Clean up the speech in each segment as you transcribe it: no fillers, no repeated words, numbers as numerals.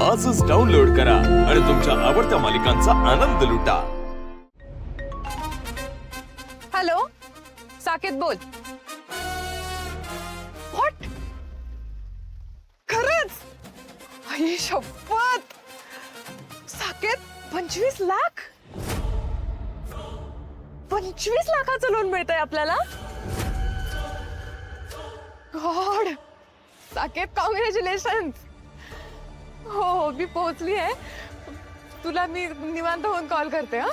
आजच डाउनलोड करा आणि तुमच्या आवडत्या मालिकांचा आनंद लुटा। हॅलो, साकेत बोल। व्हॉट? खरंच? आई शपथ! साकेत 25 लाख? 25 लाखाचं लोन मिळतंय आपल्याला? गॉड! साकेत कॉंग्रॅच्युलेशन। हो, मी पोहोचली आहे। तुला मी निवांत होऊन कॉल करते। हा,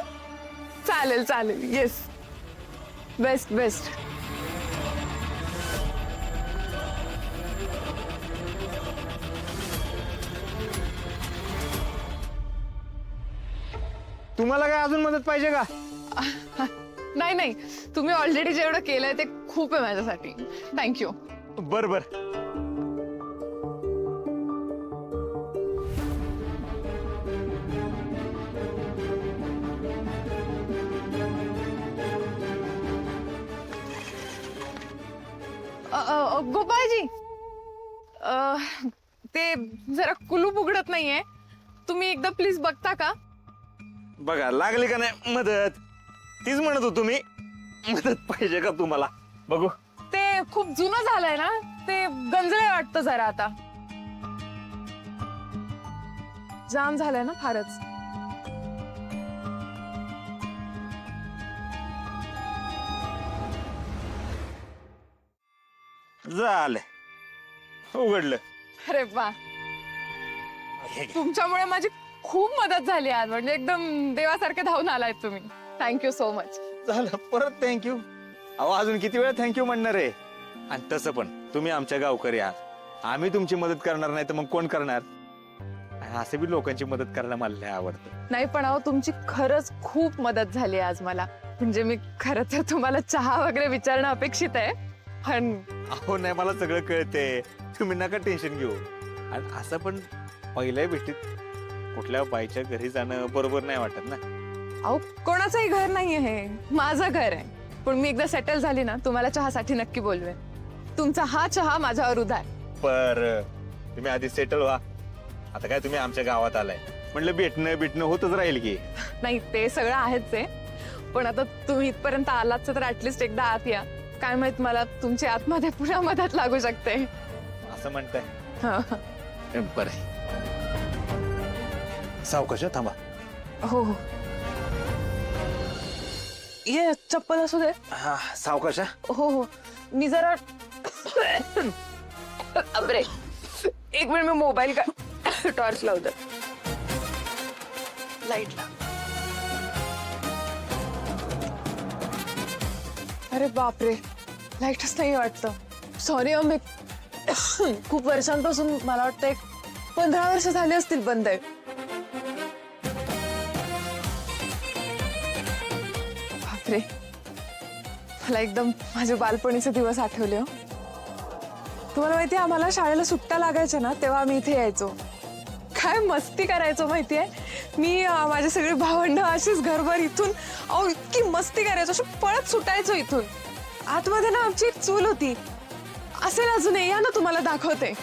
चालेल चालेल। Yes, best best. तुम्हाला काय अजून मदत पाहिजे का? नाही नाही, तुम्ही ऑलरेडी जेवढं केलंय ते खूप आहे माझ्यासाठी। थँक्यू। बर बर। गोपाळजी, ते जरा कुलूप उघडत नाहीये, तुम्ही एकदा प्लीज बघता का? बघा लागली का नाही मदत? तीच म्हणत होतो मी, मदत पाहिजे का तुम्हाला? बघू। ते खूप जुनं झालंय ना, ते गंजळे वाटतं जरा आता। जाम झालंय ना फारच। झालं, उघडलं। अरे वा, तुमच्यामुळे माझी खूप मदत झाली आज। म्हणजे एकदम देवासारखे धावून आलाय तुम्ही। Thank you so much. झालं, परत थँक्यू? अहो अजून किती वेळा थँक्यू म्हणणार आहे? आणि तसं पण तुम्ही आमच्या गावकरी आहात, आम्ही तुमची मदत करणार नाही तर मग कोण करणार? असं बी लोकांची मदत करायला मला लय आवडतं। नाही पण अहो, तुमची खरंच खूप मदत झाली आज मला। म्हणजे मी खरं तर तुम्हाला चहा वगैरे विचारणं अपेक्षित आहे, पण अहो नाही, मला सगळं कळते, तुम्ही नका टेन्शन घेऊ। आणि असं पण पहिल्या भेटीत कुठल्या बाईच्या घरी जाणं बरोबर नाही वाटत ना। अहो कोणाचंही घर नाहीये, हे माझं घर आहे। पण मी एकदा सेटल झाली ना, तुम्हाला चहासाठी नक्की बोलवेन। तुमचा हा चहा माझ्यावर उधार। पर तुम्ही आधी सेटल व्हा, आता काय तुम्ही आमच्या गावात आलाय म्हणलं भेटणं होतच राहील की। नाही ते सगळं आहेच आहे, पण आता तुम्ही इथपर्यंत आलात तर ऍटलिस्ट एकदा आत या। काय माहित, मला तुमची आतमध्ये पुन्हा मदत लागू शकते। असं म्हणताय? हा। बरं, सावकाश थांबा। हो हो, ये चप्पल असू दे। हा सावकाश। हो हो, मी जरा अबरे, एक मिनिट, मी मोबाईल का टॉर्च लावते। लाईट ला। अरे बापरे, लाईटच नाही वाटतं। सॉरी मी खूप वर्षांपासून, मला वाटतं एक 15 वर्ष झाली असतील बंद आहे। बापरे, मला एकदम माझे बालपणीचे दिवस आठवले। हो, तुम्हाला माहितीये, आम्हाला शाळेला सुट्ट्या लागायच्या ना, तेव्हा आम्ही इथे यायचो। काय मस्ती करायचो माहितीये, मी माझे सगळे भावंड अशीच घरभर इथून, अहो इतकी मस्ती करायचो, अशी पळत सुटायचो इथून। आतमध्ये ना आमची एक चूल होती, असेल अजूनही, या ना तुम्हाला दाखवते।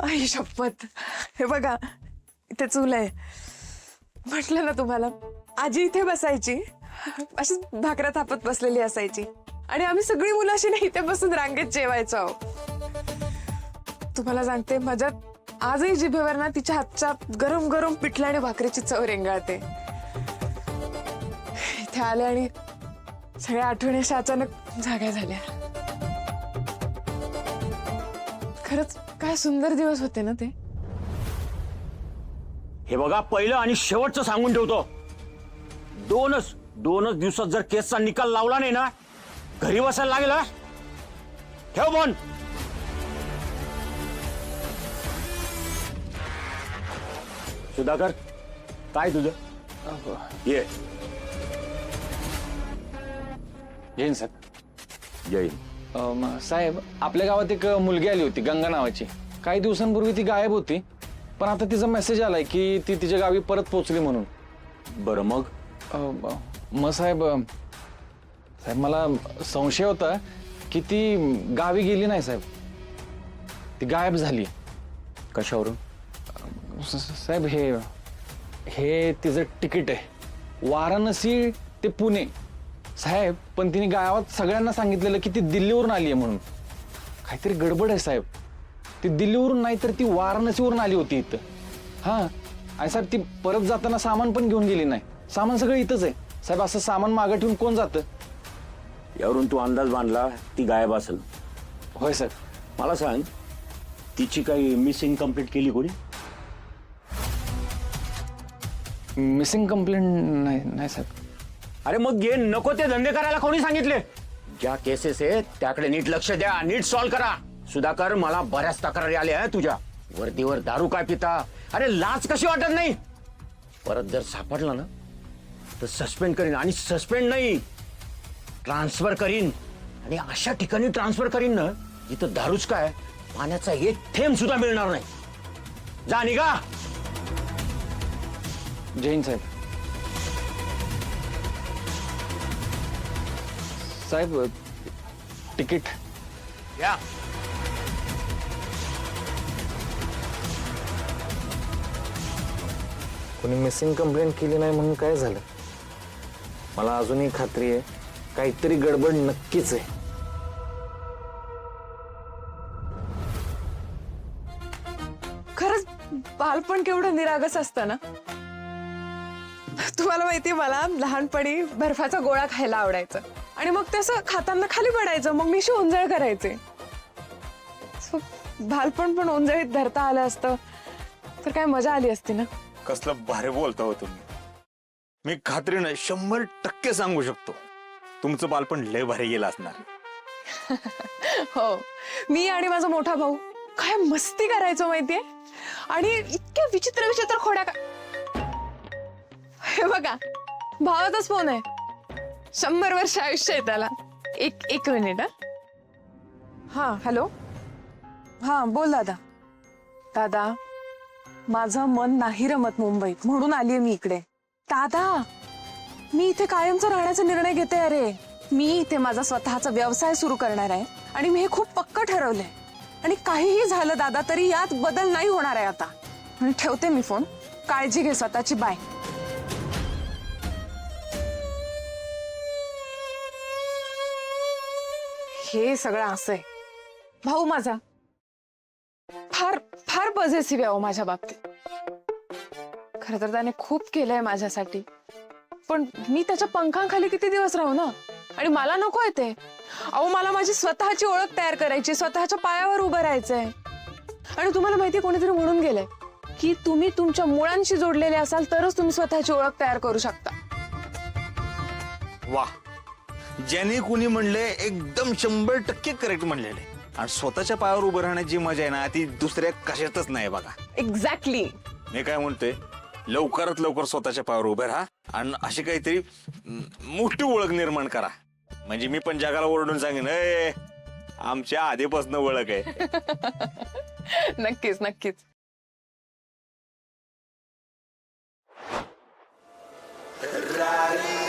आई शपथ, हे बघा इथे चूल आहे। म्हटलं ना तुम्हाला, आजी इथे बसायची, अशीच भाकऱ्या थापत बसलेली असायची, आणि आम्ही सगळी मुलं अशी ना इथे बसून रांगेत जेवायचो। आहो, तुम्हाला सांगते, माझ्या आजही जिभेवर ना तिच्या हातच्या गरम गरम पिठल्याने भाकरीची चव रेंगाळते। इथे आले आणि सगळ्या आठवणी अशा अचानक जाग्या झाल्या। खरंच काय सुंदर दिवस होते ना ते। हे बघा, पहिलं आणि शेवटचं सांगून ठेवतो, दोनच दिवसात जर केसचा निकाल लावला नाही ना, घरी बसायला लागेल। हा, ठेव फोन। सुधाकर, काय तुझं? ये येईन सर। येईन। साहेब, आपल्या गावात एक मुलगी आली होती, गंगा नावाची। काही दिवसांपूर्वी ती गायब होती, पण आता तिचा मेसेज आलाय की ती तिच्या गावी परत पोहोचली म्हणून। बरं, मग? मग साहेब, मला संशय होता की ती गावी गेली नाही साहेब। ती गायब झाली. कशावरून? साहेब हे हे तिचं तिकीट आहे, वाराणसी ते पुणे. साहेब पण तिने गावात सगळ्यांना सांगितलेलं की ती दिल्लीवरून आली आहे म्हणून. काहीतरी गडबड आहे साहेब. ती दिल्लीवरून नाही तर ती वाराणसीवरून आली होती इथं. हा आणि साहेब ती परत जाताना सामान पण घेऊन गेली नाही. सामान सगळं इथंच आहे साहेब. असं सामान मागं ठेवून कोण जातं? यावरून तू अंदाज बांधला ती गायब असेल. होय सर. मला सांग, तिची काही मिसिंग कंप्लीट केली कोणी? मिसिंग कंप्लेंट नाही नाही साहेब. अरे मग ये नको ते धंदे करायला कोणी सांगितले? ज्या केसेस आहेत त्याकडे नीट लक्ष द्या, नीट सॉल्व्ह करा. सुधाकर, मला बऱ्याच तक्रारी आल्या आहे तुझ्या. वर्दीवर दारू काय पिता? अरे लाज कशी वाटत नाही? परत जर सापडला ना तर सस्पेंड करीन. आणि सस्पेंड नाही, ट्रान्सफर करीन. आणि अशा ठिकाणी ट्रान्सफर करीन ना जिथं दारूच काय, पाण्याचा एक थेंब सुद्धा मिळणार नाही. जा निघा. जैन साहेब. साहेब तिकीट. या. कोणी मिसिंग कंप्लेंट केली नाही म्हणून काय झालं? मला अजूनही खात्री आहे काहीतरी गडबड नक्कीच आहे. खरंच बालपण केवढं निरागस असतं ना. तुम्हाला माहितीये, मला लहानपणी बर्फाचा गोळा खायला आवडायचं आणि मग ते असं खाताना खाली पडायचं, मग मी ओंजळ करायचे. So, बालपण पण ओंजळीत धरता आलं असतं तर काय मजा आली असती ना. कसलं भारी बोलता हो तुम्ही. मी खात्रीनं 100% सांगू शकतो तुमचं बालपण लय भारी गेलं असणार. हो, मी आणि माझा मोठा भाऊ काय मस्ती करायचो माहितीये. आणि इतक्या विचित्र विचित्र खोड्या हे बघा, भावाचाच फोन आहे. 100 वर्ष आयुष्य आहे त्याला. एक मिनिट. हा हॅलो. हा बोल दादा. दादा, माझं मन नाही रमत मुंबईत, म्हणून आलीये मी इकडे. दादा, मी इथे कायमचं राहण्याचा निर्णय घेते. अरे, मी इथे माझा स्वतःचा व्यवसाय सुरू करणार आहे आणि मी हे खूप पक्क ठरवलंय. आणि काहीही झालं दादा तरी यात बदल नाही होणार आहे आता. आणि ठेवते मी फोन. काळजी घे स्वतःची. बाय. हे सगळं असं आहे. भाऊ माझा फार फार पॉझिटिव्ह आहे हो माझ्या बाबतीत. खरं तर त्याने खूप केलंय माझ्यासाठी, पण मी त्याच्या पंखांखाली किती दिवस राहू ना. आणि मला नकोय ते. अहो, मला माझी स्वतःची ओळख तयार करायची, स्वतःच्या पायावर उभं राहायचंय. आणि तुम्हाला माहिती, कोणीतरी म्हणून गेलंय की तुम्ही तुमच्या मुळांशी जोडलेले असाल तरच तुम्ही स्वतःची ओळख तयार करू शकता. वा, ज्याने कुणी म्हणले एकदम 100% करेक्ट म्हणलेले. आणि स्वतःच्या पायावर उभं राहण्याची जी मजा आहे ना, ती दुसऱ्या कशातच नाही बघा. एक्झॅक्टली. मी काय म्हणतोय, लवकरात लवकर स्वतःच्या पायावर उभे राहा आणि अशी काहीतरी मोठी ओळख निर्माण करा. म्हणजे मी पण जगाला ओरडून सांगेन, आमच्या आधीपासून ओळख आहे. नक्कीच नक्कीच. रारी